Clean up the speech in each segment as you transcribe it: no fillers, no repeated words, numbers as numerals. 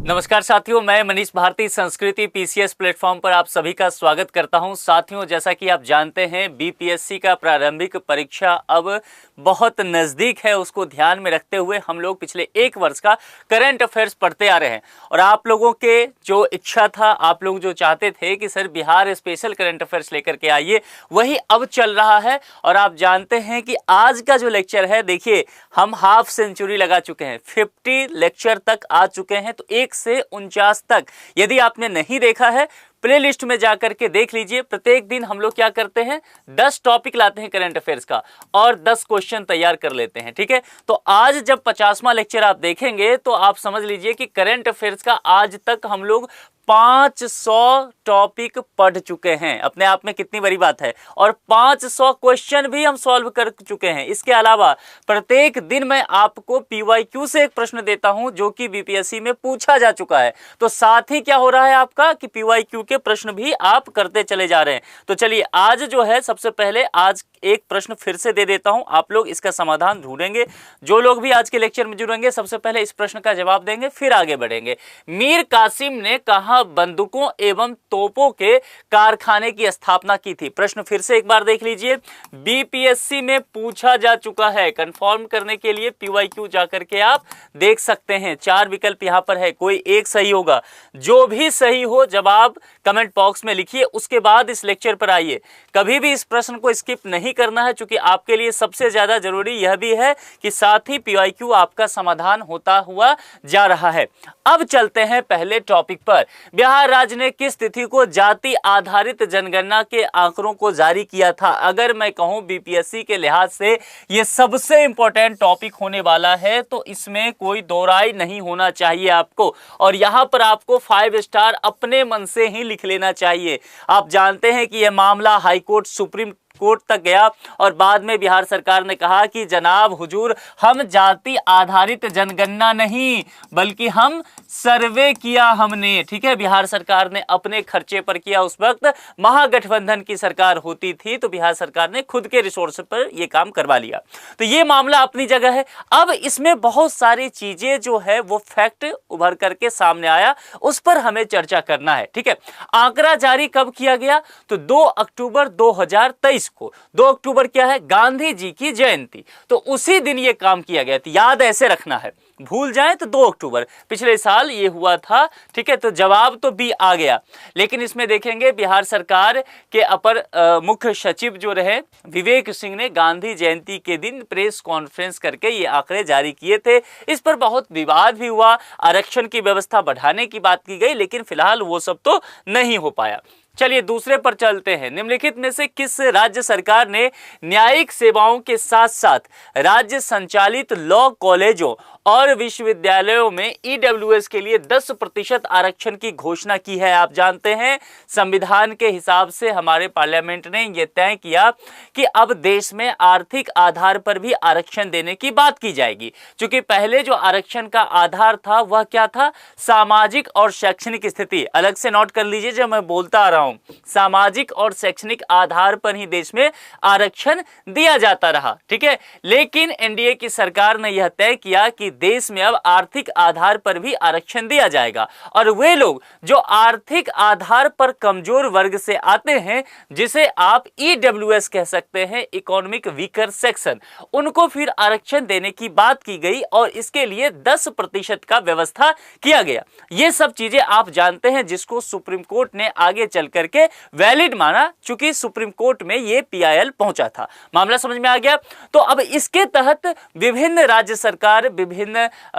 नमस्कार साथियों, मैं मनीष भारती संस्कृति पीसीएस प्लेटफॉर्म पर आप सभी का स्वागत करता हूं। साथियों, जैसा कि आप जानते हैं बीपीएससी का प्रारंभिक परीक्षा अब बहुत नज़दीक है। उसको ध्यान में रखते हुए हम लोग पिछले एक वर्ष का करंट अफेयर्स पढ़ते आ रहे हैं और आप लोगों के जो इच्छा था, आप लोग जो चाहते थे कि sir Bihar special current affairs लेकर के आइए, वही अब चल रहा है। और आप जानते हैं कि आज का जो लेक्चर है, देखिए हम हाफ सेंचुरी लगा चुके हैं, 50 लेक्चर तक आ चुके हैं। तो 1 से 49 तक यदि आपने नहीं देखा है, प्लेलिस्ट में जाकर के देख लीजिए। प्रत्येक दिन हम लोग क्या करते हैं, 10 टॉपिक लाते हैं करंट अफेयर्स का और 10 क्वेश्चन तैयार कर लेते हैं। ठीक है, तो आज जब 50वां लेक्चर आप देखेंगे तो आप समझ लीजिए कि करंट अफेयर्स का आज तक हम लोग 500 टॉपिक पढ़ चुके हैं। अपने आप में कितनी बड़ी बात है। और 500 क्वेश्चन भी हम सॉल्व कर चुके हैं। इसके अलावा प्रत्येक दिन मैं आपको पीवाईक्यू से एक प्रश्न देता हूं जो कि बीपीएससी में पूछा जा चुका है। तो साथ ही क्या हो रहा है आपका कि पीवाईक्यू के प्रश्न भी आप करते चले जा रहे हैं। तो चलिए आज जो है, सबसे पहले आज एक प्रश्न फिर से दे देता हूं, आप लोग इसका समाधान ढूंढेंगे। जो लोग भी आज के लेक्चर में जुड़ेंगे सबसे पहले इस प्रश्न का जवाब देंगे, फिर आगे बढ़ेंगे। मीर कासिम ने कहा बंदूकों एवं तोपों के कारखाने की स्थापना की थी। प्रश्न फिर से एक बार देख लीजिए, बीपीएससी में पूछा जा चुका है। कंफर्म करने के लिए पीवाईक्यू जाकर के आप देख सकते हैं। 4 विकल्प यहां पर है, कोई एक सही होगा। जो भी सही हो जवाब कमेंट बॉक्स में लिखिए, उसके बाद इस लेक्चर पर आइए। कभी भी इस प्रश्न को स्किप नहीं करना है, क्योंकि आपके लिए सबसे ज्यादा जरूरी यह भी है कि साथ ही पीवाईक्यू आपका समाधान होता हुआ जा रहा है। अब चलते हैं पहले टॉपिक पर। बिहार राज्य ने किस तिथि को जाति आधारित जनगणना के आंकड़ों को जारी किया था? अगर मैं कहूं बीपीएससी के लिहाज से ये सबसे इंपॉर्टेंट टॉपिक होने वाला है, तो इसमें कोई दो राय नहीं होना चाहिए आपको। और यहां पर आपको 5 स्टार अपने मन से ही लिख लेना चाहिए। आप जानते हैं कि यह मामला हाईकोर्ट, सुप्रीम कोर्ट तक गया और बाद में बिहार सरकार ने कहा कि जनाब हुजूर, हम जाति आधारित जनगणना नहीं बल्कि हम सर्वे किया हमने। ठीक है, बिहार सरकार ने अपने खर्चे पर किया। उस वक्त महागठबंधन की सरकार होती थी, तो बिहार सरकार ने खुद के रिसोर्स पर यह काम करवा लिया। तो ये मामला अपनी जगह है। अब इसमें बहुत सारी चीजें जो है वो फैक्ट उभर करके सामने आया, उस पर हमें चर्चा करना है। ठीक है, आंकड़ा जारी कब किया गया? तो 2 अक्टूबर 2023 को। 2 अक्टूबर क्या है? गांधी जी की जयंती। तो उसी दिन ये काम किया गया। तो याद ऐसे रखना है, भूल जाए तो 2 अक्टूबर पिछले साल ये हुआ था। ठीक है, तो जवाब तो बी आ गया। लेकिन इसमें देखेंगे बिहार सरकार के अपर मुख्य सचिव जो रहे विवेक सिंह ने गांधी जयंती के दिन प्रेस कॉन्फ्रेंस करके ये आंकड़े जारी किए थे। इस पर बहुत विवाद भी हुआ, आरक्षण की व्यवस्था बढ़ाने की बात की गई, लेकिन फिलहाल वो सब तो नहीं हो पाया। चलिए दूसरे पर चलते हैं। निम्नलिखित में से किस राज्य सरकार ने न्यायिक सेवाओं के साथ साथ राज्य संचालित लॉ कॉलेजों और विश्वविद्यालयों में ईडब्ल्यूएस के लिए 10% आरक्षण की घोषणा की है? आप जानते हैं संविधान के हिसाब से हमारे पार्लियामेंट ने यह तय किया कि अब देश में आर्थिक आधार पर भी आरक्षण देने की बात की जाएगी। क्योंकि पहले जो आरक्षण का आधार था वह क्या था? सामाजिक और शैक्षणिक स्थिति। अलग से नोट कर लीजिए, जब मैं बोलता आ रहा हूं, सामाजिक और शैक्षणिक आधार पर ही देश में आरक्षण दिया जाता रहा। ठीक है, लेकिन एनडीए की सरकार ने यह तय किया कि देश में अब आर्थिक आधार पर भी आरक्षण दिया जाएगा। और वे लोग जो आर्थिक आधार पर कमजोर वर्ग से आते हैं, जिसे आप ईडब्ल्यूएस कह सकते हैं, इकोनॉमिक वीकर सेक्शन, उनको फिर आरक्षण देने की बात की गई और इसके लिए 10% का व्यवस्था किया गया। ये सब चीजें आप जानते हैं, जिसको सुप्रीम कोर्ट ने आगे चल करके वैलिड माना, चूंकि सुप्रीम कोर्ट में ये पीआईएल पहुंचा था। मामला समझ में आ गया? तो अब इसके तहत विभिन्न राज्य सरकार विभिन्न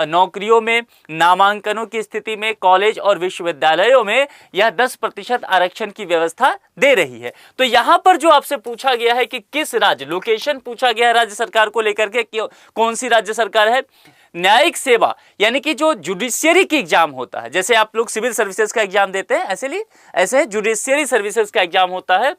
नौकरियों में, नामांकनों की स्थिति में, कॉलेज और विश्वविद्यालयों में यह 10% आरक्षण की व्यवस्था दे रही है। तो यहां पर जो आपसे पूछा गया है कि किस राज्य, लोकेशन पूछा गया है राज्य सरकार को लेकर के, कौन सी राज्य सरकार है? न्यायिक सेवा यानी कि जो जुडिशियरी की एग्जाम होता है, जैसे आप लोग सिविल सर्विसेज का एग्जाम देते हैं, ऐसे जुडिशियरी सर्विसेज का एग्जाम होता है।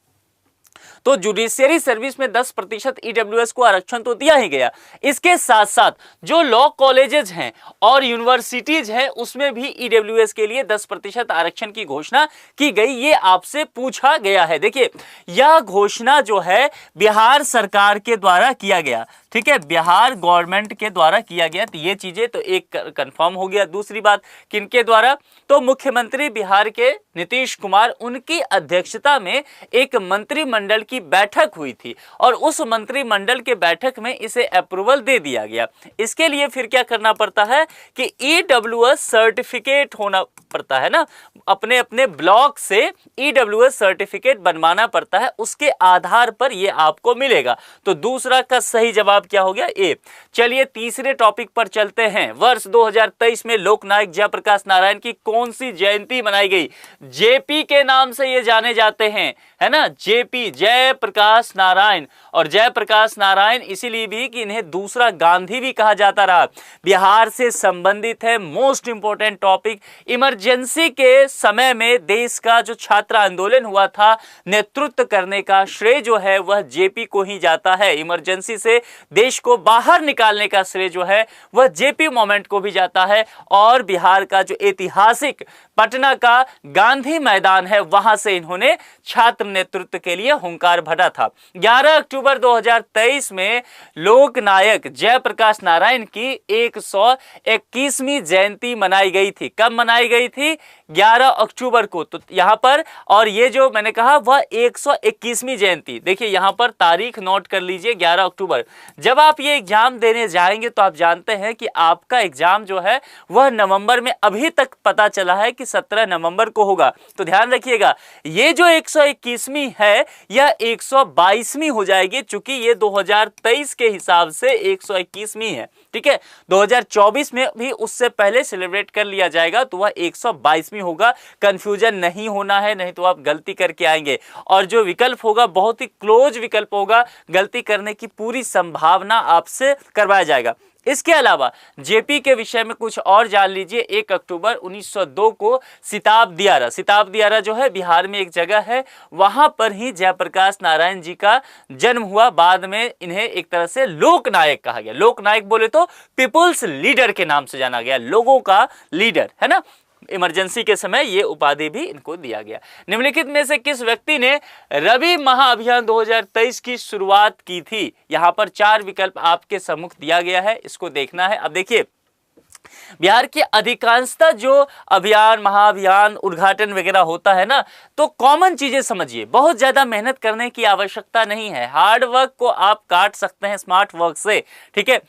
तो जुडिशियरी सर्विस में 10% ईडब्ल्यूएस को आरक्षण तो दिया ही गया। इसके साथ साथ जो लॉ कॉलेजेस हैं और यूनिवर्सिटीज हैं, उसमें भी ईडब्ल्यूएस के लिए 10% आरक्षण की घोषणा की गई। ये आपसे पूछा गया है। देखिए, यह घोषणा जो है बिहार सरकार के द्वारा किया गया। ठीक है, बिहार गवर्नमेंट के द्वारा किया गया। तो ये चीजें तो एक कंफर्म हो गया। दूसरी बात किनके द्वारा, तो मुख्यमंत्री बिहार के नीतीश कुमार, उनकी अध्यक्षता में एक मंत्रिमंडल की बैठक हुई थी और उस मंत्रिमंडल के बैठक में इसे अप्रूवल दे दिया गया। इसके लिए फिर क्या करना पड़ता है कि EWS सर्टिफिकेट होना पड़ता है ना, अपने अपने ब्लॉक से EWS सर्टिफिकेट बनवाना पड़ता है, उसके आधार पर यह आपको मिलेगा। तो दूसरा का सही जवाब क्या हो गया, ए। चलिए तीसरे टॉपिक पर चलते हैं। वर्ष 2023 में लोकनायक जयप्रकाश नारायण की कौन सी जयंती मनाई गई? जेपी के नाम से ये जाने जाते हैं, है ना, जेपी, जयप्रकाश नारायण। और जयप्रकाश नारायण इसीलिए भी कि इन्हें दूसरा गांधी भी कहा जाता रहा। बिहार से संबंधित है मोस्ट इंपोर्टेंट टॉपिक। इमरजेंसी के समय में देश का जो छात्र आंदोलन हुआ था, नेतृत्व करने का श्रेय जो है वह जेपी को ही जाता है। इमरजेंसी से देश को बाहर निकालने का श्रेय जो है वह जेपी मोमेंट को भी जाता है। और बिहार का जो ऐतिहासिक पटना का गांधी मैदान है, वहां से इन्होंने छात्र नेतृत्व के लिए हुंकार भरा था। 11 अक्टूबर 2023 में लोकनायक जयप्रकाश नारायण की 121वीं जयंती मनाई गई थी। कब मनाई गई थी? 11 अक्टूबर को। तो यहां पर, और ये जो मैंने कहा वह 121वीं जयंती, देखिए यहां पर तारीख नोट कर लीजिए, 11 अक्टूबर। जब आप ये एग्जाम देने जाएंगे तो आप जानते हैं कि आपका एग्जाम जो है वह नवंबर में, अभी तक पता चला है कि 17 नवंबर को होगा। तो ध्यान रखिएगा, ये जो 121वीं है यह 122वीं हो जाएगी, चूंकि ये 2023 के हिसाब से 121वीं है। ठीक है, 2024 में भी उससे पहले सेलिब्रेट कर लिया जाएगा तो वह 122वीं होगा। कंफ्यूजन नहीं होना है, नहीं तो आप गलती करके आएंगे। और जो विकल्प होगा बहुत ही क्लोज विकल्प होगा, गलती करने की पूरी संभावना आपसे करवाया जाएगा। इसके अलावा जेपी के विषय में कुछ और जान लीजिए। 1 अक्टूबर 1902 को सिताब दियारा जो है बिहार में एक जगह है, वहां पर ही जयप्रकाश नारायण जी का जन्म हुआ। बाद में इन्हें एक तरह से लोकनायक कहा गया। लोकनायक बोले तो पीपुल्स लीडर के नाम से जाना गया, लोगों का लीडर, है ना। इमरजेंसी के समय यह उपाधि भी इनको दिया गया। निम्नलिखित में से किस व्यक्ति ने रवि महाअभियान 2023 की शुरुआत की थी? यहां पर 4 विकल्प आपके सम्मुख दिया गया है, इसको देखना है। अब देखिए, बिहार के अधिकांशतः जो अभियान, महाअभियान, उद्घाटन वगैरह होता है ना, तो कॉमन चीजें समझिए, बहुत ज्यादा मेहनत करने की आवश्यकता नहीं है। हार्ड वर्क को आप काट सकते हैं स्मार्ट वर्क से। ठीक है,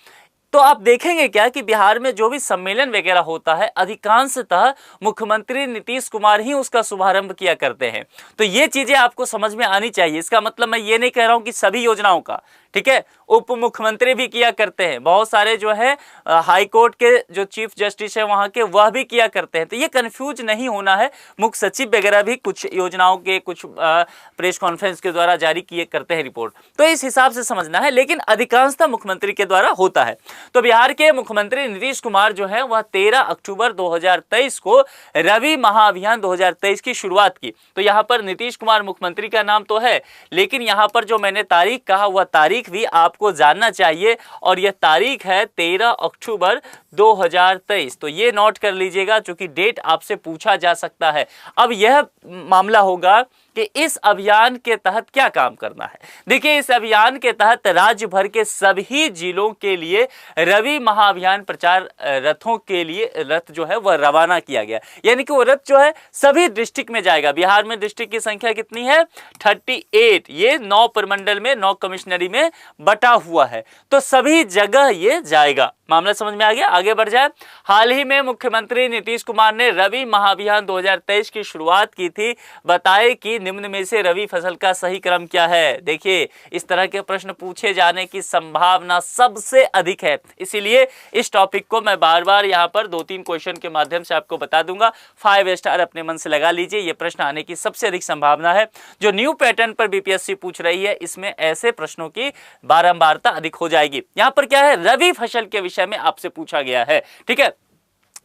तो आप देखेंगे क्या कि बिहार में जो भी सम्मेलन वगैरह होता है, अधिकांशतः मुख्यमंत्री नीतीश कुमार ही उसका शुभारंभ किया करते हैं। तो ये चीजें आपको समझ में आनी चाहिए। इसका मतलब मैं ये नहीं कह रहा हूं कि सभी योजनाओं का, ठीक है, उप मुख्यमंत्री भी किया करते हैं, बहुत सारे जो है हाई कोर्ट के जो चीफ जस्टिस है वहां के, वह भी किया करते हैं। तो ये कंफ्यूज नहीं होना है। मुख्य सचिव वगैरह भी कुछ योजनाओं के कुछ प्रेस कॉन्फ्रेंस के द्वारा जारी किए करते हैं रिपोर्ट, तो इस हिसाब से समझना है। लेकिन अधिकांशतः मुख्यमंत्री के द्वारा होता है। तो बिहार के मुख्यमंत्री नीतीश कुमार जो है वह 13 अक्टूबर 2023 को रवि महाअभियान 2023 की शुरुआत की। तो यहाँ पर नीतीश कुमार मुख्यमंत्री का नाम तो है, लेकिन यहाँ पर जो मैंने तारीख कहा वह तारीख भी आपको जानना चाहिए, और यह तारीख है 13 अक्टूबर 2023। तो ये नोट कर लीजिएगा, क्योंकि डेट आपसे पूछा जा सकता है। अब यह मामला होगा कि इस अभियान के तहत क्या काम करना है। देखिए, इस अभियान के तहत राज्य भर के सभी जिलों के लिए रवि महाअभियान प्रचार रथों के लिए रथ जो है वह रवाना किया गया। यानी कि वो रथ जो है सभी डिस्ट्रिक्ट में जाएगा। बिहार में डिस्ट्रिक्ट की संख्या कितनी है? 38। ये 9 प्रमंडल में, 9 कमिश्नरी में बटा हुआ है, तो सभी जगह ये जाएगा। मामला समझ में आ गया? आगे बढ़ जाए। हाल ही में मुख्यमंत्री नीतीश कुमार ने रवि महाअभियान 2023 की शुरुआत की थी। बताए कि निम्न में से रवि फसल का सही क्रम क्या है? देखिए, इस तरह के प्रश्न पूछे जाने की संभावना सबसे अधिक है, इसीलिए इस टॉपिक को मैं बार बार यहाँ पर 2-3 क्वेश्चन के माध्यम से आपको बता दूंगा। 5 स्टार अपने मन से लगा लीजिए, ये प्रश्न आने की सबसे अधिक संभावना है। जो न्यू पैटर्न पर बीपीएससी पूछ रही है, इसमें ऐसे प्रश्नों की बारंबारता अधिक हो जाएगी। यहाँ पर क्या है? रवि फसल के विषय में आपसे पूछा गया है। ठीक है,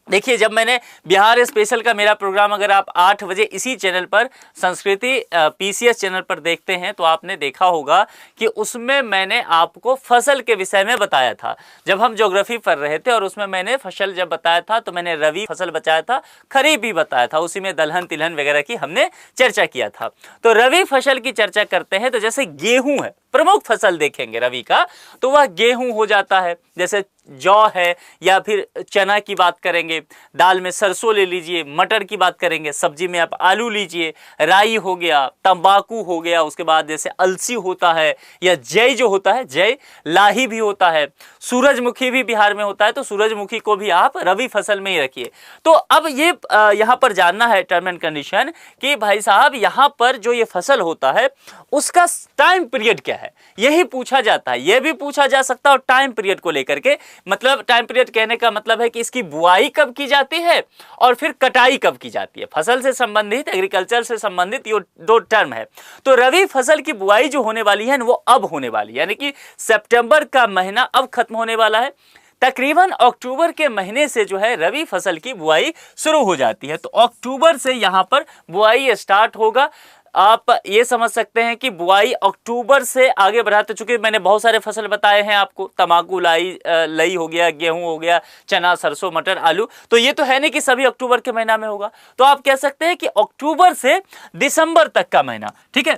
देखिए, जब मैंने बिहार स्पेशल का मेरा प्रोग्राम, अगर आप 8 बजे इसी चैनल पर संस्कृति पीसीएस चैनल पर देखते हैं तो आपने देखा होगा कि उसमें मैंने आपको फसल के विषय में बताया था। जब हम ज्योग्राफी पढ़ रहे थे और उसमें मैंने फसल जब बताया था तो मैंने रवि फसल बताया था, खरीफ भी बताया था, उसी में दलहन तिलहन वगैरह की हमने चर्चा किया था। तो रवि फसल की चर्चा करते हैं तो जैसे गेहूं है, प्रमुख फसल देखेंगे रबी का, तो वह गेहूं हो जाता है, जैसे जौ है, या फिर चना की बात करेंगे, दाल में सरसों ले लीजिए, मटर की बात करेंगे, सब्जी में आप आलू लीजिए, राई हो गया, तंबाकू हो गया, उसके बाद जैसे अलसी होता है, या जय जो होता है, जय लाही भी होता है, सूरजमुखी भी बिहार में होता है, तो सूरजमुखी को भी आप रबी फसल में ही रखिए। तो अब ये यहाँ पर जानना है टर्म एंड कंडीशन कि भाई साहब यहाँ पर जो ये फसल होता है उसका टाइम पीरियड क्या है, यही पूछा जाता है। यह भी पूछा जा सकता है और टाइम पीरियड को लेकर के, मतलब टाइम पीरियड कहने का मतलब है कि इसकी बुआई कब की जाती है और फिर कटाई कब की जाती है। फसल से संबंधित, एग्रीकल्चर से संबंधित ये दो टर्म है। तो रबी फसल की बुआई जो होने वाली है वो अब होने वाली है, यानी कि सितंबर का महीना अब खत्म होने वाला है। तकरीबन अक्टूबर के महीने से जो है रबी फसल की बुआई शुरू हो जाती है। तो अक्टूबर से यहां पर बुआई स्टार्ट होगा। आप ये समझ सकते हैं कि बुआई अक्टूबर से आगे बढ़ाते, चूंकि मैंने बहुत सारे फसल बताए हैं आपको, तंबाकू, लई हो गया, गेहूं हो गया, चना, सरसों, मटर, आलू, तो ये तो है नहीं कि सभी अक्टूबर के महीना में होगा। तो आप कह सकते हैं कि अक्टूबर से दिसंबर तक का महीना, ठीक है,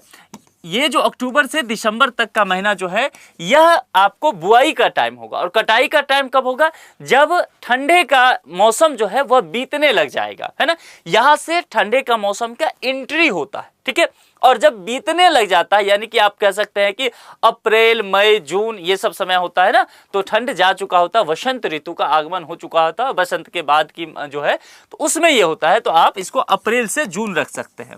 ये जो अक्टूबर से दिसंबर तक का महीना जो है यह आपको बुआई का टाइम होगा। और कटाई का टाइम कब होगा, जब ठंडे का मौसम जो है वह बीतने लग जाएगा, है ना, यहां से ठंडे का मौसम का एंट्री होता है, ठीक है। और जब बीतने लग जाता है, यानी कि आप कह सकते हैं कि अप्रैल, मई, जून ये सब समय होता है ना, तो ठंड जा चुका होता है, वसंत ऋतु का आगमन हो चुका होता है, बसंत के बाद की जो है तो उसमें ये होता है। तो आप इसको अप्रैल से जून रख सकते हैं,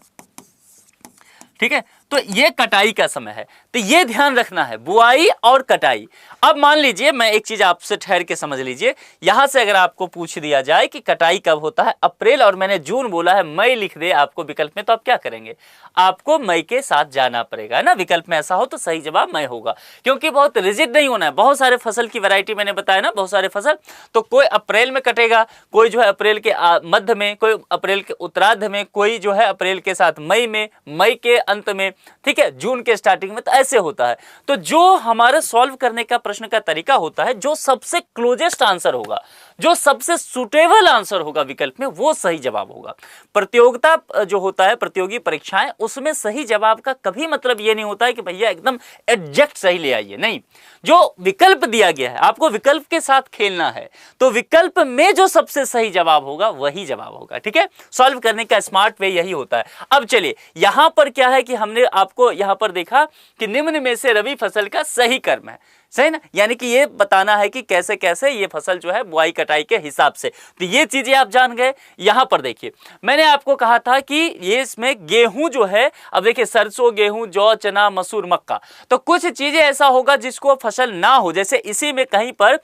ठीक है। तो ये कटाई का समय है, तो ये ध्यान रखना है, बुआई और कटाई। अब मान लीजिए, मैं एक चीज आपसे ठहर के समझ लीजिए, यहां से अगर आपको पूछ दिया जाए कि कटाई कब होता है, अप्रैल, और मैंने जून बोला है, मई लिख दे आपको विकल्प में, तो आप क्या करेंगे, आपको मई के साथ जाना पड़ेगा, है ना। विकल्प में ऐसा हो तो सही जवाब मई होगा, क्योंकि बहुत रिजिड नहीं होना है। बहुत सारे फसल की वैरायटी मैंने बताया ना, बहुत सारे फसल, तो कोई अप्रैल में कटेगा, कोई जो है अप्रैल के मध्य में, कोई अप्रैल के उत्तरार्ध में, कोई जो है अप्रैल के साथ मई में, मई के अंत में, ठीक है, जून के स्टार्टिंग में, तो ऐसे होता है। तो जो हमारे सॉल्व करने का प्रश्न का तरीका होता है, जो सबसे क्लोजेस्ट आंसर होगा, जो सबसे सुटेबल आंसर होगा विकल्प में, वो सही जवाब होगा। प्रतियोगिता जो होता है, प्रतियोगी परीक्षाएं, उसमें सही जवाब का कभी मतलब ये नहीं होता है कि भैया एकदम एग्जैक्ट सही ले आइए, नहीं। जो विकल्प दिया गया है, आपको विकल्प के साथ खेलना है, तो विकल्प में जो सबसे सही जवाब होगा वही जवाब होगा, ठीक है। सॉल्व करने का स्मार्ट वे यही होता है। अब चलिए, यहां पर क्या है कि हमने आपको यहां पर देखा कि निम्न में से रबी फसल का सही क्रम है, सही ना, यानी कि ये बताना है कि कैसे कैसे ये फसल जो है बुआई कटाई के हिसाब से, तो ये चीजें आप जान गए। यहां पर देखिए, मैंने आपको कहा था कि ये इसमें गेहूं जो है, अब देखिए सरसों, गेहूं, जौ, चना, मसूर, मक्का, तो कुछ चीजें ऐसा होगा जिसको फसल ना हो, जैसे इसी में कहीं पर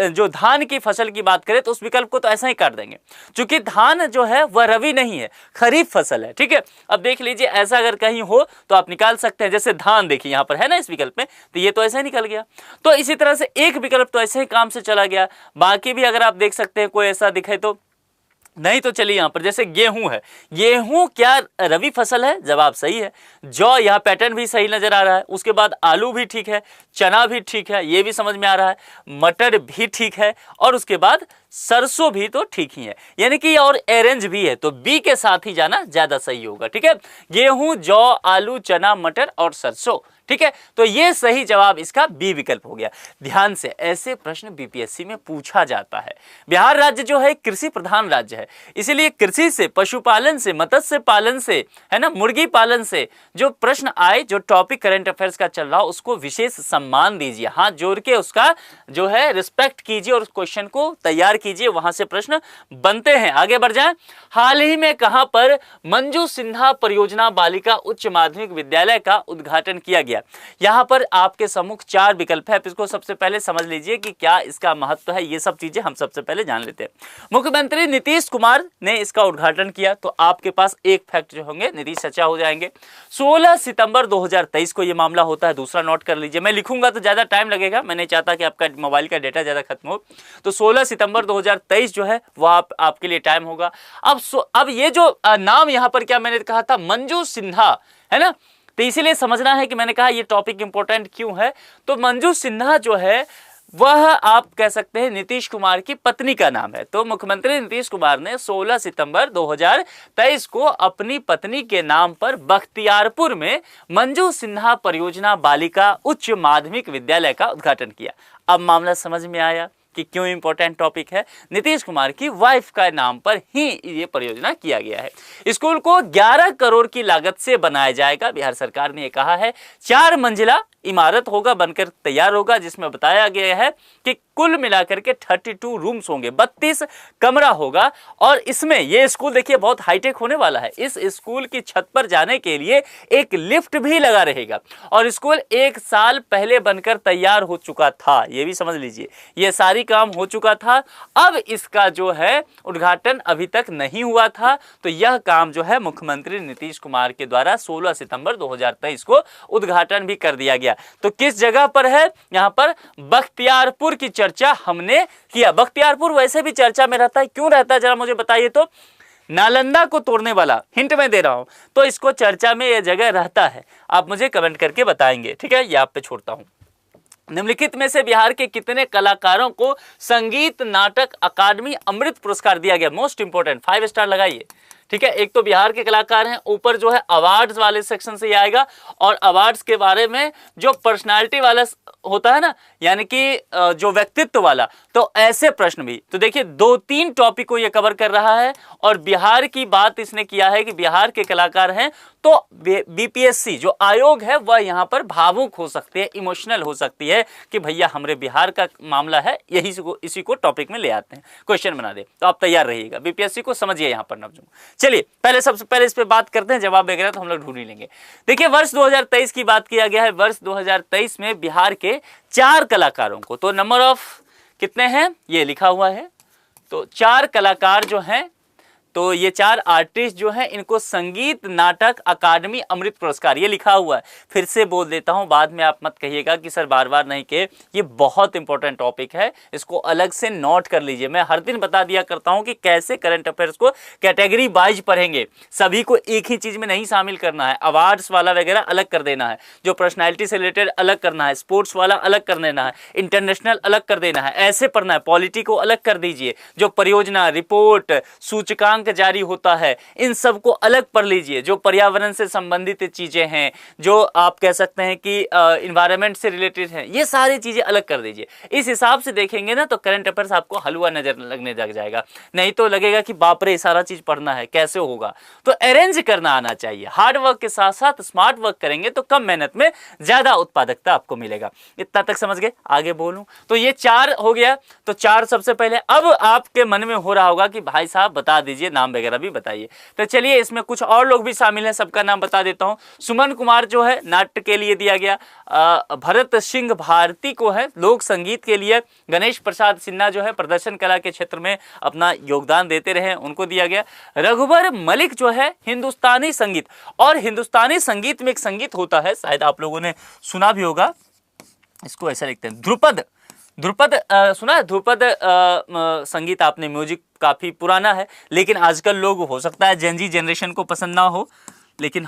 जो धान की फसल की बात करें तो उस विकल्प को तो ऐसा ही कर देंगे, क्योंकि धान जो है वह रबी नहीं है, खरीफ फसल है, ठीक है। अब देख लीजिए, ऐसा अगर कहीं हो तो आप निकाल सकते हैं, जैसे धान देखिए यहां पर है ना इस विकल्प में, तो ये तो ऐसा ही निकल गया। तो इसी तरह से एक विकल्प तो ऐसे ही काम से चला गया, बाकी भी अगर आप देख सकते हैं कोई ऐसा दिखे तो नहीं। तो चलिए, यहां पर जैसे गेहूं है, गेहूं क्या रबी फसल है, जवाब सही है। जौ, यहां पैटर्न भी सही नजर आ रहा है। उसके बाद आलू भी ठीक है, चना भी ठीक है, ये भी समझ में आ रहा है, मटर भी ठीक है, और उसके बाद सरसों भी तो ठीक ही है, यानी कि और ऑरेंज भी है, तो बी के साथ ही जाना ज्यादा सही होगा, ठीक है। गेहूं, जौ, आलू, चना, मटर और सरसों, ठीक है। तो ये सही जवाब इसका बी विकल्प हो गया। ध्यान से, ऐसे प्रश्न बीपीएससी में पूछा जाता है। बिहार राज्य जो है कृषि प्रधान राज्य है, इसीलिए कृषि से, पशुपालन से, मत्स्य पालन से, है ना, मुर्गी पालन से जो प्रश्न आए, जो टॉपिक करंट अफेयर्स का चल रहा हो, उसको विशेष सम्मान दीजिए, हाथ जोड़ के उसका जो है रिस्पेक्ट कीजिए और उस क्वेश्चन को तैयार कीजिए, वहां से प्रश्न बनते हैं। आगे बढ़ जाएं। हाल ही में कहां पर मंजू सिन्हा परियोजना बालिका उच्च माध्यमिक विद्यालय का उद्घाटन किया गया। यहां पर आपके सम्मुख 4 विकल्प है, इसको सबसे पहले समझ लीजिए कि क्या इसका महत्व है, ये सब चीजें हम सबसे पहले जान लेते हैं। मुख्यमंत्री नीतीश कुमार ने इसका उद्घाटन किया, तो आपके पास एक फैक्ट जो होंगे नीतीश चर्चा हो जाएंगे। 16 सितंबर 2023 को यह मामला होता है। दूसरा नोट कर लीजिए, मैं लिखूंगा तो ज्यादा टाइम लगेगा, मैं नहीं चाहता कि आपका मोबाइल का डेटा ज्यादा खत्म हो, तो 16 सितंबर 2023 जो है वह आपके लिए टाइम होगा। अब ये जो नाम यहां पर क्या मैंने कहा था, मंजू सिन्हा, है ना, तो इसीलिए समझना है कि मैंने कहा ये टॉपिक इंपॉर्टेंट क्यों है। तो मंजू सिन्हा जो है वह आप कह सकते हैं नीतीश कुमार की पत्नी का नाम है। तो मुख्यमंत्री नीतीश कुमार ने 16 सितंबर 2023 को अपनी पत्नी के नाम पर बख्तियारपुर में मंजू सिन्हा परियोजना बालिका उच्च माध्यमिक विद्यालय का उद्घाटन किया। अब मामला समझ में आया कि क्यों इंपॉर्टेंट टॉपिक है। नीतीश कुमार की वाइफ का नाम पर ही ये परियोजना किया गया है। स्कूल को 11 करोड़ की लागत से बनाया जाएगा। बिहार सरकार ने ये कहा है 4 मंजिला इमारत होगा, बनकर तैयार होगा, जिसमें बताया गया है कि कुल मिलाकर के 32 रूम्स होंगे, 32 कमरा होगा। और इसमें ये स्कूल देखिए बहुत हाईटेक होने वाला है। इस स्कूल की छत पर जाने के लिए एक लिफ्ट भी लगा रहेगा और स्कूल 1 साल पहले बनकर तैयार हो चुका था। ये भी समझ लीजिए, ये सारी काम हो चुका था। अब इसका जो है उद्घाटन अभी तक नहीं हुआ था। तो यह काम जो है मुख्यमंत्री नीतीश कुमार के द्वारा 16 सितंबर 2023 को उद्घाटन भी कर दिया गया। तो किस जगह पर है? यहां पर बख्तियारपुर की चर्चा हमने किया। बख्तियारपुर वैसे भी चर्चा में रहता है, क्यों रहता है जरा मुझे बताइए। तो नालंदा को तोड़ने वाला हिंट मैं दे रहा हूं, तो इसको चर्चा में यह जगह रहता है। आप मुझे कमेंट करके बताएंगे, ठीक है। ये आप पे छोड़ता हूं। निम्नलिखित में से बिहार के कितने कलाकारों को संगीत नाटक अकादमी अमृत पुरस्कार दिया गया? मोस्ट इंपोर्टेंट, 5 स्टार लगाइए, ठीक है। एक तो बिहार के कलाकार हैं, ऊपर जो है अवार्ड्स वाले सेक्शन से आएगा और अवार्ड्स के बारे में जो पर्सनालिटी वाला होता है ना, यानी कि जो व्यक्तित्व वाला, तो ऐसे प्रश्न भी। तो देखिए 2-3 टॉपिक को ये कवर कर रहा है और बिहार की बात इसने किया है कि बिहार के कलाकार हैं तो बीपीएससी जो आयोग है वह यहाँ पर भावुक हो सकती है, इमोशनल हो सकती है कि भैया हमारे बिहार का मामला है, यही इसी को टॉपिक में ले आते हैं, क्वेश्चन बना दे। तो आप तैयार रहिएगा, बीपीएससी को समझिए यहाँ पर नब्जों। चलिए पहले सबसे पहले इस पे बात करते हैं, जवाब वगैरह तो हम लोग ढूंढ ही लेंगे। देखिए वर्ष 2023 की बात किया गया है। वर्ष 2023 में बिहार के 4 कलाकारों को, तो नंबर ऑफ कितने हैं ये लिखा हुआ है, तो 4 कलाकार जो हैं, तो ये 4 आर्टिस्ट जो हैं इनको संगीत नाटक अकादमी अमृत पुरस्कार, ये लिखा हुआ है। फिर से बोल देता हूं, बाद में आप मत कहिएगा कि सर बार बार नहीं कहे। ये बहुत इंपॉर्टेंट टॉपिक है, इसको अलग से नोट कर लीजिए। मैं हर दिन बता दिया करता हूं कि कैसे करंट अफेयर्स को कैटेगरी वाइज पढ़ेंगे, सभी को एक ही चीज में नहीं शामिल करना है। अवार्ड्स वाला वगैरह अलग कर देना है, जो पर्सनैलिटी से रिलेटेड अलग करना है, स्पोर्ट्स वाला अलग कर देना है, इंटरनेशनल अलग कर देना है, ऐसे पढ़ना है। पॉलिटी को अलग कर दीजिए, जो परियोजना रिपोर्ट सूचकांक जारी होता है इन सब को अलग पढ़ लीजिए। जो पर्यावरण से संबंधित चीजें हैं, जो आप कह सकते हैं कि इन्वायरमेंट से रिलेटेड है, ये सारी चीजें अलग कर दीजिए। इस हिसाब से देखेंगे ना तो करंट अफेयर्स आपको हलवा नजर लगने लग जाएगा, नहीं तो लगेगा कि बाप रे सारा चीज पढ़ना है, कैसे होगा। तो अरेंज करना आना चाहिए। हार्ड वर्क के साथ साथ स्मार्ट वर्क करेंगे तो कम मेहनत में ज्यादा उत्पादकता आपको मिलेगा। इतना तक समझ गए? आगे बोलूं तो ये 4 हो गया। तो 4 सबसे पहले। अब आपके मन में हो रहा होगा कि भाई साहब बता दीजिए, नाम वगैरह भी बताइए। तो चलिए इसमें कुछ और लोग भी शामिल हैं, सबका नाम बता देता हूं। सुमन कुमार जो है नाट्य के लिए दिया गया, भरत सिंह भारती को है लोक संगीत के लिए, गणेश प्रसाद सिन्हा जो है प्रदर्शन कला के क्षेत्र में अपना योगदान देते रहे, उनको दिया गया। रघुबर मलिक जो है हिंदुस्तानी संगीत, और हिंदुस्तानी संगीत में एक संगीत होता है, शायद आप लोगों ने सुना भी होगा, इसको ऐसा लिखते हैं ध्रुपद। ध्रुपद सुना है? ध्रुपद संगीत आपने, म्यूजिक काफी पुराना है, लेकिन आजकल लोग हो सकता है जेन जी जनरेशन को पसंद ना हो, लेकिन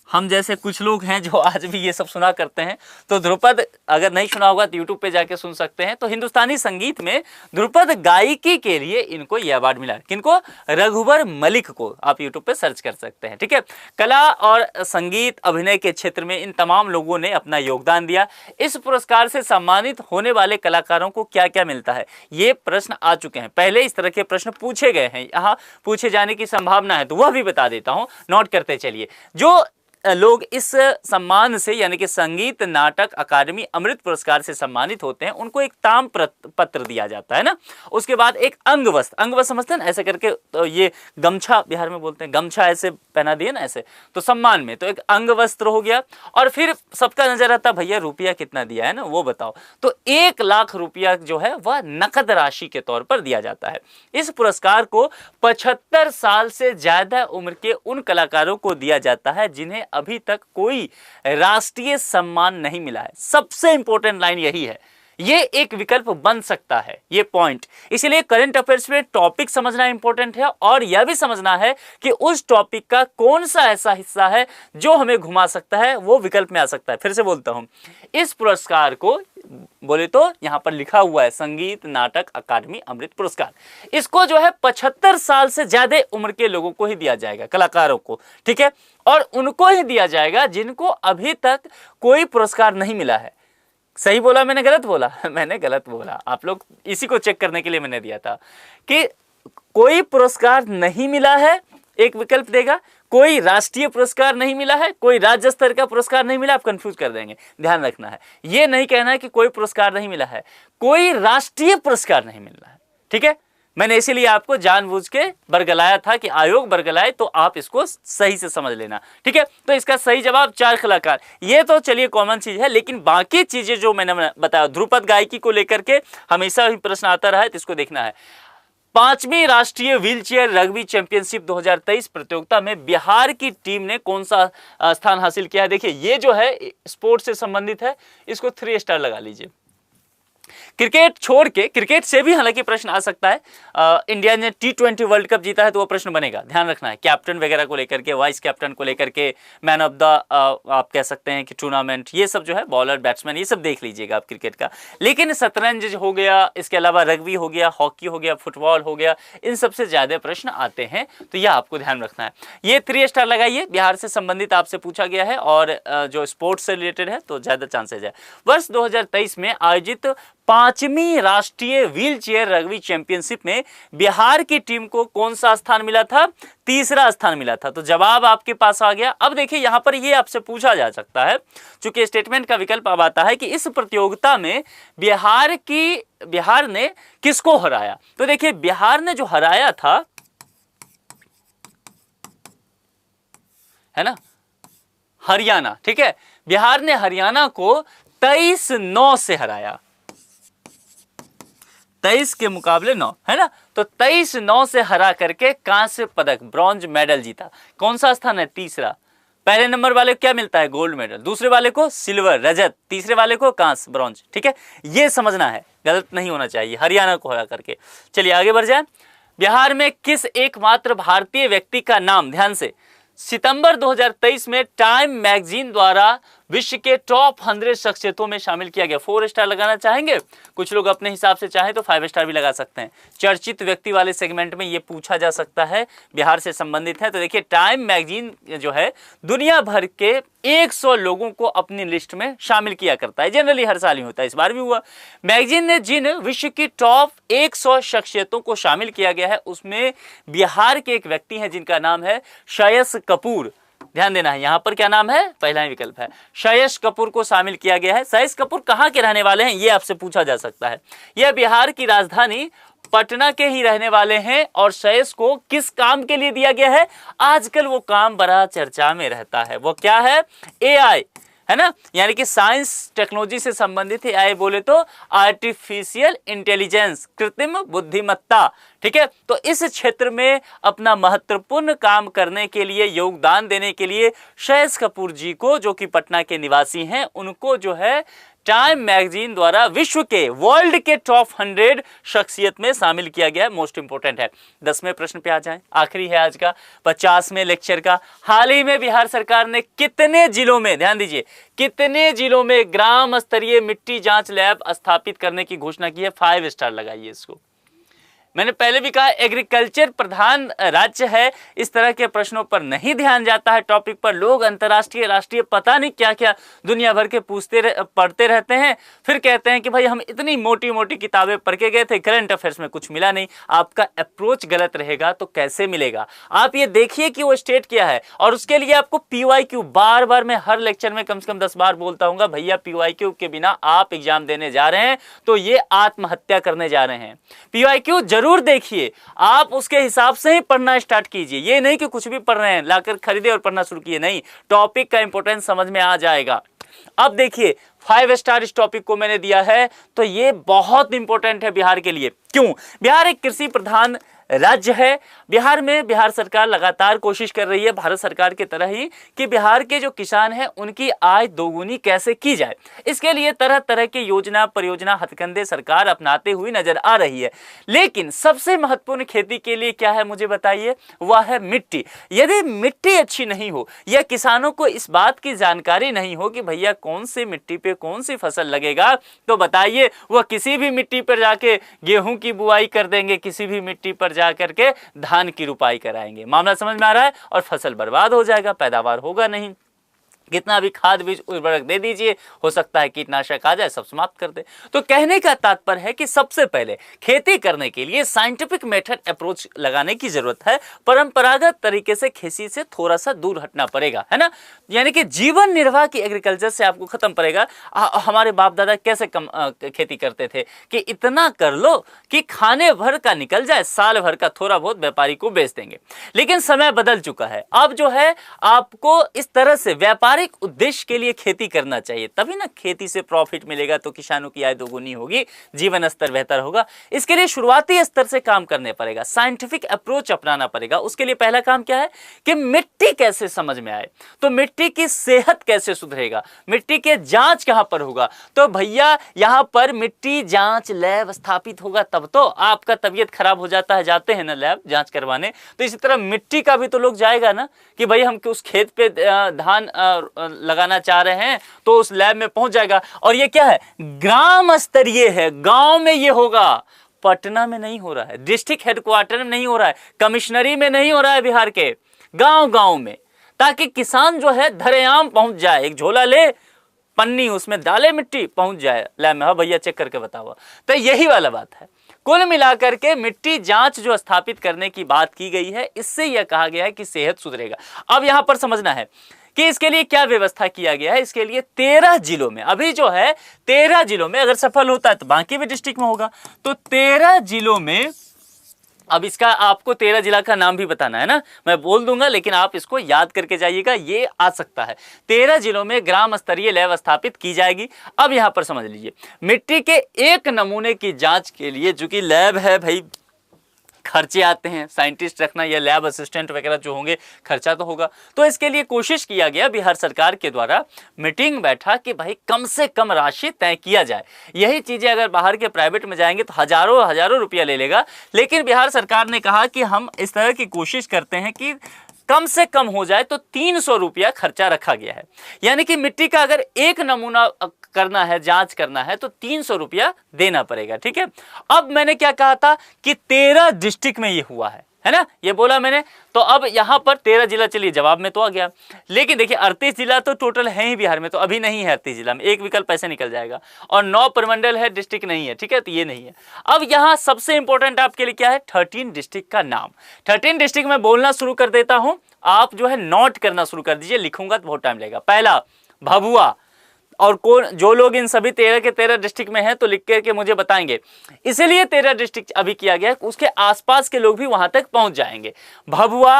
हम जैसे कुछ लोग हैं जो आज भी ये सब सुना करते हैं। तो ध्रुपद अगर नहीं सुना होगा तो यूट्यूब पे जाके सुन सकते हैं। तो हिंदुस्तानी संगीत में ध्रुपद गायकी के लिए इनको ये अवार्ड मिला। किनको? रघुबर मलिक को। आप यूट्यूब पे सर्च कर सकते हैं, ठीक है। कला और संगीत अभिनय के क्षेत्र में इन तमाम लोगों ने अपना योगदान दिया। इस पुरस्कार से सम्मानित होने वाले कलाकारों को क्या क्या मिलता है, ये प्रश्न आ चुके हैं पहले, इस तरह के प्रश्न पूछे गए हैं, यहाँ पूछे जाने की संभावना है, तो वह भी बता देता हूँ, नोट करते चलिए। जो लोग इस सम्मान से यानी कि संगीत नाटक अकादमी अमृत पुरस्कार से सम्मानित होते हैं, उनको एक ताम पत्र दिया जाता है ना। उसके बाद एक अंग वस्त्र, अंग वस्त्र समझते हैं ना, ऐसे करके, तो ये गमछा बिहार में बोलते हैं, गमछा ऐसे पहना दिए ना ऐसे, तो सम्मान में तो एक अंग वस्त्र हो गया। और फिर सबका नजर आता भैया रुपया कितना दिया है ना, वो बताओ। तो 1 लाख रुपया जो है वह नकद राशि के तौर पर दिया जाता है। इस पुरस्कार को 75 साल से ज्यादा उम्र के उन कलाकारों को दिया जाता है जिन्हें अभी तक कोई राष्ट्रीय सम्मान नहीं मिला है। सबसे इंपॉर्टेंट लाइन यही है ये एक विकल्प बन सकता है, ये पॉइंट। इसीलिए करंट अफेयर्स में टॉपिक समझना इंपॉर्टेंट है और यह भी समझना है कि उस टॉपिक का कौन सा ऐसा हिस्सा है जो हमें घुमा सकता है, वो विकल्प में आ सकता है। फिर से बोलता हूं, इस पुरस्कार को बोले तो यहां पर लिखा हुआ है संगीत नाटक अकादमी अमृत पुरस्कार। इसको जो है 75 साल से ज्यादा उम्र के लोगों को ही दिया जाएगा, कलाकारों को, ठीक है, और उनको ही दिया जाएगा जिनको अभी तक कोई पुरस्कार नहीं मिला है। सही बोला मैंने, गलत बोला? मैंने गलत बोला, आप लोग इसी को चेक करने के लिए मैंने दिया था कि कोई पुरस्कार नहीं मिला है, एक विकल्प देगा, कोई राष्ट्रीय पुरस्कार नहीं मिला है, कोई राज्य स्तर का पुरस्कार नहीं मिला, आप कंफ्यूज कर देंगे। ध्यान रखना है, ये नहीं कहना है कि कोई पुरस्कार नहीं मिला है, कोई राष्ट्रीय पुरस्कार नहीं मिल रहा है, ठीक है। मैंने इसीलिए आपको जानबूझ के बरगलाया था कि आयोग बरगलाए, तो आप इसको सही से समझ लेना, ठीक है। तो इसका सही जवाब 4 कलाकार। ये तो चलिए कॉमन चीज है, लेकिन बाकी चीजें जो मैंने बताया, ध्रुपद गायकी को लेकर के हमेशा ही प्रश्न आता रहा है, तो इसको देखना है। 5वीं राष्ट्रीय व्हीलचेयर रग्बी चैंपियनशिप 2023 प्रतियोगिता में बिहार की टीम ने कौन सा स्थान हासिल किया है? देखिए, ये जो है स्पोर्ट्स से संबंधित है, इसको 3 स्टार लगा लीजिए। क्रिकेट छोड़ के, क्रिकेट से भी हालांकि प्रश्न आ सकता है, इंडिया ने T20 वर्ल्ड कप जीता है तो वो प्रश्न बनेगा, ध्यान रखना है। कैप्टन वगैरह को लेकर के, वाइस कैप्टन को लेकर के, मैन ऑफ द आप कह सकते हैं कि टूर्नामेंट, ये सब जो है, बॉलर बैट्समैन, ये सब देख लीजिएगा आप क्रिकेट का। लेकिन शतरंज हो गया, इसके अलावा रग्बी हो गया, हॉकी हो गया, फुटबॉल हो गया, इन सबसे ज्यादा प्रश्न आते हैं, तो यह आपको ध्यान रखना है। ये 3 स्टार लगाइए, बिहार से संबंधित आपसे पूछा गया है और जो स्पोर्ट्स से रिलेटेड है तो ज्यादा चांसेज है। वर्ष 2023 में आयोजित 5वीं राष्ट्रीय व्हीलचेयर रग्बी चैंपियनशिप में बिहार की टीम को कौन सा स्थान मिला था? 3रा स्थान मिला था। तो जवाब आपके पास आ गया। अब देखिए, यहां पर ये आपसे पूछा जा सकता है, चूंकि स्टेटमेंट का विकल्प अब आता है कि इस प्रतियोगिता में बिहार ने किसको हराया। तो देखिए, बिहार ने जो हराया था, है ना, हरियाणा, ठीक है, बिहार ने हरियाणा को 23-9 से हराया, 23 के मुकाबले 9, है ना। तो 23-9 से हरा करके कांस्य पदक, ब्रॉन्ज मेडल जीता। कौन सा स्थान है? 3रा। पहले नंबर वाले को क्या मिलता है? Gold medal. दूसरे वाले को सिल्वर, रजत। तीसरे वाले को कांस्य, ब्रॉन्ज, ठीक है। ये समझना है, गलत नहीं होना चाहिए, हरियाणा को हरा करके। चलिए आगे बढ़ जाए। बिहार में किस एकमात्र भारतीय व्यक्ति का नाम, ध्यान से, सितंबर 2023 में टाइम मैगजीन द्वारा विश्व के टॉप 100 शख्सियतों में शामिल किया गया? 4 स्टार लगाना चाहेंगे? कुछ लोग अपने हिसाब से चाहे तो 5 स्टार भी लगा सकते हैं। चर्चित व्यक्ति वाले सेगमेंट में ये पूछा जा सकता है, बिहार से संबंधित है। तो देखिए, टाइम मैगजीन जो है दुनिया भर के 100 लोगों को अपनी लिस्ट में शामिल किया करता है, जनरली हर साल ही होता है, इस बार भी हुआ। मैगजीन ने जिन विश्व की टॉप 100 शख्सियतों को शामिल किया गया है, उसमें बिहार के एक व्यक्ति हैं जिनका नाम है श्रेयस कपूर। ध्यान देना है, यहां पर क्या नाम है? पहला ही विकल्प है, श्रेयस कपूर को शामिल किया गया है। श्रेयस कपूर कहां के रहने वाले हैं, ये आपसे पूछा जा सकता है। यह बिहार की राजधानी पटना के ही रहने वाले हैं। और श्रेयस को किस काम के लिए दिया गया है? आजकल वो काम बड़ा चर्चा में रहता है, वो क्या है? AI, है ना, यानी कि साइंस टेक्नोलॉजी से संबंधित है। AI बोले तो आर्टिफिशियल इंटेलिजेंस, कृत्रिम बुद्धिमत्ता, ठीक है। तो इस क्षेत्र में अपना महत्वपूर्ण काम करने के लिए, योगदान देने के लिए श्रेयस कपूर जी को, जो कि पटना के निवासी हैं, उनको जो है टाइम मैगजीन द्वारा विश्व के, वर्ल्ड के टॉप 100 शख्सियत में शामिल किया गया है। मोस्ट इंपोर्टेंट है। 10वें प्रश्न पे आ जाएं, आखिरी है आज का 50वें लेक्चर का। हाल ही में बिहार सरकार ने कितने जिलों में, ध्यान दीजिए, कितने जिलों में ग्राम स्तरीय मिट्टी जांच लैब स्थापित करने की घोषणा की है? 5 स्टार लगाइए इसको। मैंने पहले भी कहा, एग्रीकल्चर प्रधान राज्य है, इस तरह के प्रश्नों पर नहीं ध्यान जाता है, टॉपिक पर लोग अंतर्राष्ट्रीय, राष्ट्रीय, पता नहीं क्या क्या दुनिया भर के पढ़ते रहते हैं, फिर कहते हैं कि भाई हम इतनी मोटी मोटी किताबें पढ़ के गए थे, करंट अफेयर्स में कुछ मिला नहीं। आपका अप्रोच गलत रहेगा तो कैसे मिलेगा? आप ये देखिए कि वो स्टेट क्या है, और उसके लिए आपको PYQ, बार बार मैं हर लेक्चर में कम से कम 10 बार बोलता हूँ, भैया PYQ के बिना आप एग्जाम देने जा रहे हैं तो ये आत्महत्या करने जा रहे हैं। PYQ जरूर देखिए, आप उसके हिसाब से ही पढ़ना स्टार्ट कीजिए। ये नहीं कि कुछ भी पढ़ रहे हैं, लाकर खरीदे और पढ़ना शुरू किए, नहीं, टॉपिक का इंपॉर्टेंस समझ में आ जाएगा। अब देखिए, 5 स्टार इस टॉपिक को मैंने दिया है, तो ये बहुत इंपॉर्टेंट है बिहार के लिए। क्यों? बिहार एक कृषि प्रधान राज्य है। बिहार में बिहार सरकार लगातार कोशिश कर रही है, भारत सरकार की तरह ही, कि बिहार के जो किसान हैं उनकी आय दोगुनी कैसे की जाए। इसके लिए तरह तरह की योजना, परियोजना, हथकंडे सरकार अपनाते हुए नजर आ रही है। लेकिन सबसे महत्वपूर्ण खेती के लिए क्या है मुझे बताइए, वह है मिट्टी। यदि मिट्टी अच्छी नहीं हो या किसानों को इस बात की जानकारी नहीं हो कि भैया कौन सी मिट्टी पे कौन सी फसल लगेगा, तो बताइए वह किसी भी मिट्टी पर जाके गेहूं की बुआई कर देंगे, किसी भी मिट्टी पर जाकर के धान की रुपाई कराएंगे। मामला समझ में आ रहा है? और फसल बर्बाद हो जाएगा, पैदावार होगा नहीं। कितना भी खाद बीज उर्वरक दे दीजिए, हो सकता है कीटनाशक आ जाए, सब समाप्त कर दे। तो कहने का तात्पर्य है कि सबसे पहले खेती करने के लिए साइंटिफिक मेथड अप्रोच लगाने की जरूरत है। परंपरागत तरीके से खेती से थोड़ा सा दूर हटना पड़ेगा, है ना। यानी कि जीवन निर्वाह की एग्रीकल्चर से आपको खत्म पड़ेगा। हमारे बाप दादा कैसे खेती करते थे कि इतना कर लो कि खाने भर का निकल जाए, साल भर का थोड़ा बहुत व्यापारी को बेच देंगे। लेकिन समय बदल चुका है, अब जो है आपको इस तरह से व्यापारिक उद्देश्य के लिए खेती करना चाहिए, तभी ना खेती से प्रॉफिट मिलेगा, तो किसानों की आय दोगुनी होगी, जीवन स्तर बेहतर होगा। इसके लिए शुरुआती स्तर से काम करने पड़ेगा, साइंटिफिक अप्रोच अपनाना पड़ेगा। उसके लिए पहला काम क्या है कि मिट्टी कैसे समझ में आए, तो मिट्टी की सेहत कैसे सुधरेगा, मिट्टी के जांच कहां पर होगा, तो भैया यहां पर मिट्टी जांच लैब स्थापित होगा। तब तो आपका तबीयत खराब हो जाता है, जाते हैं ना लैब जांच करवाने, तो इसी तरह मिट्टी का भी तो लोग जाएगा ना कि भाई हम उस खेत पे धान लगाना चाह रहे हैं, तो उस लैब में पहुंच जाएगा। और ये क्या है, ग्राम स्तरीय है, गांव में ये होगा, पटना में नहीं हो रहा है, डिस्ट्रिक्ट हेडक्वार्टर में नहीं हो रहा है, कमिश्नरी में नहीं हो रहा है, बिहार के गांव गांव में, ताकि किसान जो है धरेआम पहुंच जाए, एक झोला ले, पन्नी उसमें डाले, मिट्टी पहुंच जाए लैब में, हाँ भैया चेक करके बताओ। तो यही वाला बात है। कुल मिलाकर के मिट्टी जांच जो स्थापित करने की बात की गई है, इससे यह कहा गया है कि सेहत सुधरेगा। अब यहां पर समझना है कि इसके लिए क्या व्यवस्था किया गया है। इसके लिए 13 जिलों में, अभी जो है 13 जिलों में, अगर सफल होता है तो बाकी भी डिस्ट्रिक्ट में होगा, तो 13 जिलों में, अब इसका आपको 13 जिला का नाम भी बताना है ना, मैं बोल दूंगा, लेकिन आप इसको याद करके जाइएगा, ये आ सकता है। 13 जिलों में ग्राम स्तरीय लैब स्थापित की जाएगी। अब यहां पर समझ लीजिए, मिट्टी के एक नमूने की जांच के लिए, जो कि लैब है भाई, खर्चे आते हैं, साइंटिस्ट रखना या लैब असिस्टेंट वगैरह जो होंगे, खर्चा तो होगा। तो इसके लिए कोशिश किया गया बिहार सरकार के द्वारा, मीटिंग बैठा कि भाई कम से कम राशि तय किया जाए। यही चीजें अगर बाहर के प्राइवेट में जाएंगे तो हजारों रुपया ले लेगा, लेकिन बिहार सरकार ने कहा कि हम इस तरह की कोशिश करते हैं कि कम से कम हो जाए, तो 300 रुपया खर्चा रखा गया है। यानी कि मिट्टी का अगर एक नमूना करना है, जांच करना है, तो 300 रुपया देना पड़ेगा, ठीक है। अब मैंने क्या कहा था कि 13 डिस्ट्रिक्ट में ये हुआ है ना, ये बोला मैंने। तो अब यहां पर 13 जिला, चलिए जवाब में तो आ गया, लेकिन देखिए 38 जिला तो टोटल है ही बिहार में, तो अभी नहीं है 38 जिला में, एक विकल्प ऐसे निकल जाएगा, और 9 प्रमंडल है, डिस्ट्रिक्ट नहीं है, ठीक है, तो ये नहीं है। अब यहां सबसे इंपॉर्टेंट आपके लिए क्या है, 13 डिस्ट्रिक्ट का नाम। 13 डिस्ट्रिक्ट में बोलना शुरू कर देता हूं, आप जो है नोट करना शुरू कर दीजिए, लिखूंगा तो बहुत टाइम लगेगा। पहला भभुआ, और कौन, जो लोग इन सभी 13 के 13 डिस्ट्रिक्ट में हैं तो लिख करके मुझे बताएंगे। इसीलिए 13 डिस्ट्रिक्ट अभी किया गया, उसके आसपास के लोग भी वहां तक पहुंच जाएंगे। भभुआ,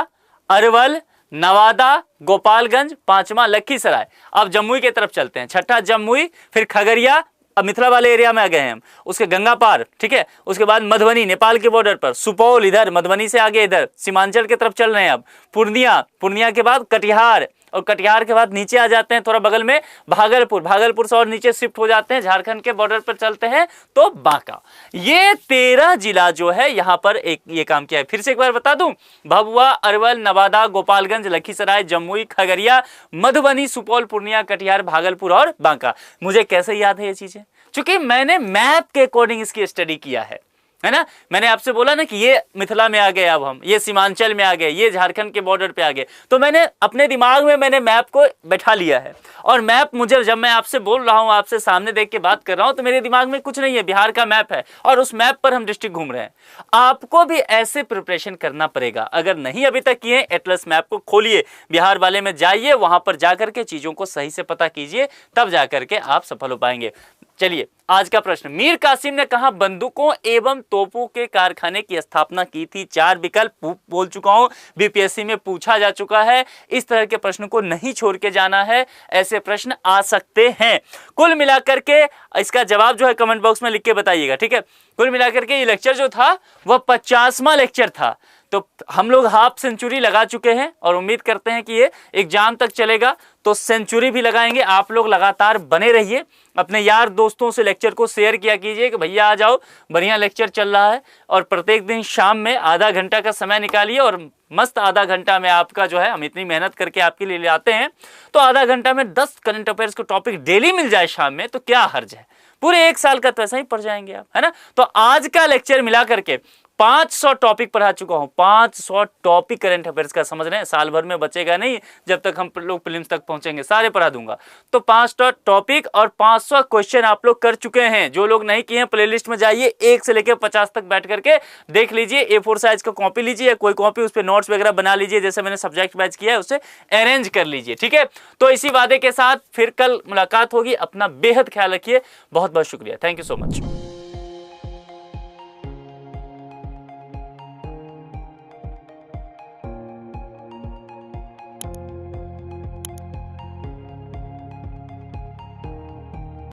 अरवल, नवादा, गोपालगंज, 5वां लखीसराय। अब जमुई की तरफ चलते हैं, 6ठा जमुई, फिर खगड़िया, अब मिथिला वाले एरिया में आ गए हैं हम, उसके गंगा पार, ठीक है। उसके बाद मधुबनी, नेपाल के बॉर्डर पर, सुपौल, इधर मधुबनी से आगे इधर सीमांचल की तरफ चल रहे हैं। अब पूर्णिया के बाद कटिहार, और कटिहार के बाद नीचे आ जाते हैं थोड़ा बगल में भागलपुर से और नीचे शिफ्ट हो जाते हैं, झारखंड के बॉर्डर पर चलते हैं तो बांका। ये 13 जिला जो है यहां पर एक ये काम किया है। फिर से एक बार बता दूं, भभुआ, अरवल, नवादा, गोपालगंज, लखीसराय, जमुई, खगड़िया, मधुबनी, सुपौल, पूर्णिया, कटिहार, भागलपुर और बांका। मुझे कैसे याद है ये चीजें, क्योंकि मैंने मैप के अकॉर्डिंग इसकी स्टडी किया है ना। मैंने आपसे बोला ना कि ये मिथिला में आ गए, अब हम ये सीमांचल में आ गए, ये झारखंड के बॉर्डर पे आ गए, तो मैंने अपने दिमाग में मैंने मैप को बैठा लिया है। और मैप मुझे, जब मैं आपसे बोल रहा हूँ, आपसे सामने देख के बात कर रहा हूँ, तो मेरे दिमाग में कुछ नहीं है, बिहार का मैप है और उस मैप पर हम डिस्ट्रिक्ट घूम रहे हैं। आपको भी ऐसे प्रिपरेशन करना पड़ेगा। अगर नहीं अभी तक किए, एटलस मैप को खोलिए, बिहार वाले में जाइए, वहां पर जाकर के चीजों को सही से पता कीजिए, तब जाकर के आप सफल हो पाएंगे। चलिए आज का प्रश्न, मीर कासिम ने कहा बंदूकों एवं तोपों के कारखाने की स्थापना की थी? 4 विकल्प बोल चुका हूं, बीपीएससी में पूछा जा चुका है। इस तरह के प्रश्न को नहीं छोड़ के जाना है, ऐसे प्रश्न आ सकते हैं। कुल मिलाकर के इसका जवाब जो है कमेंट बॉक्स में लिख के बताइएगा, ठीक है। कुल मिलाकर के ये लेक्चर जो था वह 50वां लेक्चर था, तो हम लोग हाफ सेंचुरी लगा चुके हैं और उम्मीद करते हैं कि ये एग्जाम तक चलेगा तो सेंचुरी भी लगाएंगे। आप लोग लगातार बने रहिए, अपने यार दोस्तों से लेक्चर को शेयर किया कीजिए कि भैया आ जाओ, बढ़िया लेक्चर चल रहा है। और प्रत्येक दिन शाम में आधा घंटा का समय निकालिए और मस्त आधा घंटा में आपका जो है, हम इतनी मेहनत करके आपके लिए ले आते हैं, तो आधा घंटा में 10 करंट अफेयर्स को टॉपिक डेली मिल जाए शाम में, तो क्या हर्ज है। पूरे 1 साल का तो ऐसा ही पढ़ जाएंगे आप, है ना। तो आज का लेक्चर मिला करके 500 टॉपिक पढ़ा चुका हूं, 500 टॉपिक करंट अफेयर्स का, समझ रहे हैं। साल भर में बचेगा नहीं, जब तक हम लोग प्रीलिम्स तक पहुंचेंगे सारे पढ़ा दूंगा। तो 500 टॉपिक और 500 क्वेश्चन आप लोग कर चुके हैं। जो लोग नहीं किए हैं प्लेलिस्ट में जाइए, 1 से लेकर 50 तक बैठ करके देख लीजिए। A4 साइज का कॉपी लीजिए या कोई कॉपी, उस पर नोट्स वगैरह बना लीजिए, जैसे मैंने सब्जेक्ट बैच किया है उससे अरेंज कर लीजिए, ठीक है। तो इसी वादे के साथ फिर कल मुलाकात होगी। अपना बेहद ख्याल रखिए। बहुत बहुत शुक्रिया, थैंक यू सो मच।